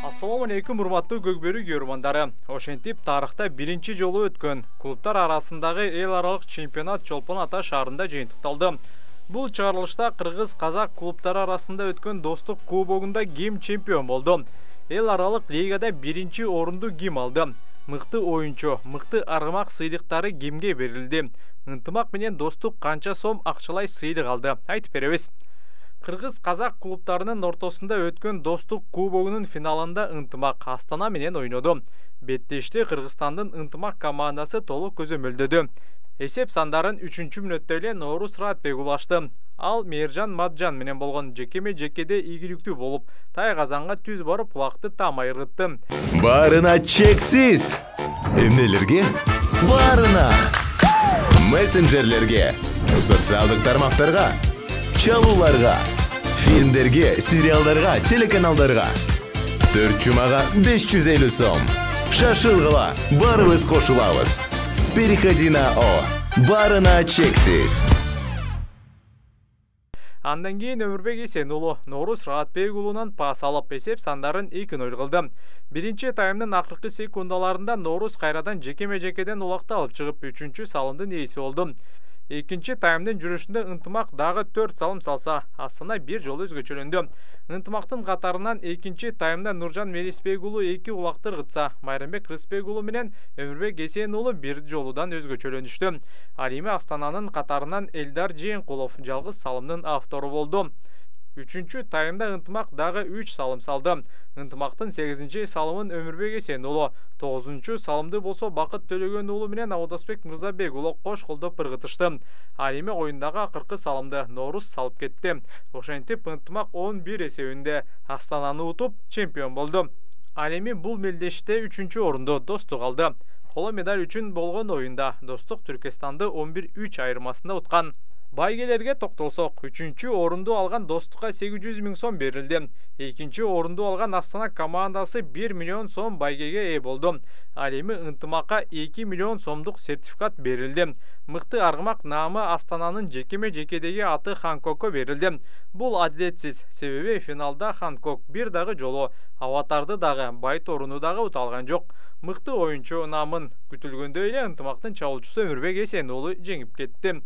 Assalamu alейкум, урматтуу көкбөрү көрөрмандары. Ошентип тарыхта биринчи жолу өткөн клубтар арасындагы эл аралык чемпионат Чолпон Ата шаарында жыйынтыкталды. Бул чыгарылышта кыргыз-казак клубтары арасында өткөн достук кубогунда ким чемпион болду? Эл аралык лигада биринчи орунду ким алды? Мыкты оюнчу, мыкты аргымак сыйлыктары кимге берилди? Ынтымак менен достук канча сом акчалай сыйлык алды? Айтып беребиз. Кыргыз-казак клубтарынын ортосунда өткөн достук кубогунун финалында Ынтымак Астана менен ойноду. Беттеште Кыргызстандын Ынтымак командасы толук көзөмөлдөдү. Эсеп сандарын 3-мүнөттө эле Ноорус Раатбек улашты. Ал Мээржан Маджан менен болгон жекеме-жекеде ийгиликтүү болуп, Тайгазанга түз барып кулакты там айрытты. Барына чексиз! Эмнелерге? Барына! Мессенджерлерге, социалдык тармактарга, чалууларга, фильмдерге, сериалдарга, телеканалдарга. 4 жумага 550 сом. Шашылгыла, барыбыз кошулабыз. Переходи на О. Барына чексиз. Андан кийин Өмүрбек Эсен уулу Ноорус Раатбек уулунан пас алып эсеп сандарын 2-0 кылды. Биринчи таймдын акыркы секундаларында Ноорус кайрадан жекеме-жекеден улакты алып чыгып 3-чү салымдын ээси болду. Экинчи таймдын жүрүшүндө Ынтымак дагы 4 салым салса, Астана бир жолу өзгөчөлөндү. Ынтымактын катарынан экинчи таймда Нуржан Мелисбек уулу 2 улакты ыргытса, Майрамбек Рыспек уулу менен Өмүрбек Эсен уулу бир жолудан өзгөчөлөнүштү. Ал эми Астананын катарынан Элдар Жээнкулов жалгыз салымдын автору болду. 3-чү таймда Ынтымак дагы 3 салым салды. Ынтымактын 8-чи салымын Өмүрбек Эсен уулу, 9-чу салымды болсо Бакыт Төлөгөн уулу менен Абдасбек Мырзабек уулу кош колдоп ыргытышты. Ал эми оюндагы акыркы салымды Ноорус салып кетти. Ошентип Ынтымак 11 эсебинде Астананы утуп чемпион болду. Ал эми бул мелдеште 3-чү орунду Достук алды. Коло медаль үчүн болгон оюнда Достук Түркистанды 11-3 айырмасында уткан. Байгелерге токтолсок, 3-чү орунду алган Достукка 800 000 сом берилди. Экинчи орунду алган Астана командасы 1 миллион сом байгеге ээ болду. Ал эми Ынтымакка 2 миллион сомдук сертификат берилди. Мыкты аргымак наамы Астананын жекеме-жекедеги аты Ханкокко берилди. Бул адилетсиз, себеби финалда Ханкок бир дагы жолу Аватарды дагы, Байторуну дагы ута алган жок. Мыкты оюнчу наамын күтүлгөндөй эле Ынтымактын чабуулчусу Өмүрбек Эсен уулу жеңип кетти.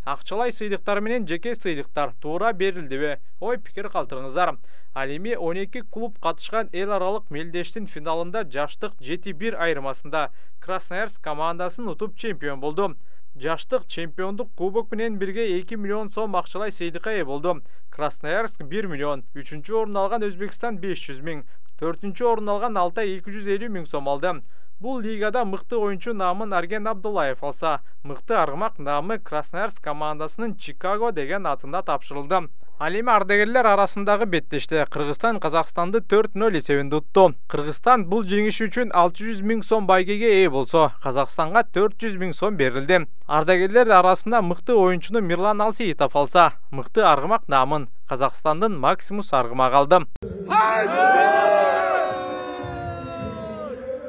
Акчалай сыйлыктар менен жеке сыйлыктар туура берилдиби? Ой пикир калтырыңыздар. Ал эми 12 клуб катышкан эл аралык мелдештин финалында жаштык 7-1 айырмасында Красноярск командасын утуп чемпион болду. Жаштык чемпиондук кубок менен бирге 2 миллион сом акчалай сыйлыкка ээ болду. Красноярск 1 миллион, 3-чү орун алган Өзбекстан 500 000, 4-чү орун алган Алтай 250 000 сом алды. Бул лигада мыкты оюнчу наамын Арген Абдуллаев алса, мыкты аргымак наамы Красноярск командасынын Чикаго деген атында тапшырылды. Ал эми ардагерлер арасындагы беттеште Кыргызстан Казакстанды 4-0 эсебинде утту. Кыргызстан бул жеңиш үчүн 600 000 сом байгеге ээ болсо, Казакстанга 400 000 сом берилди. Ардагерлер арасында мыкты оюнчуну Мирлан Алсеитов алса, мыкты аргымак наамын Казакстандын Максимус аргымак алды.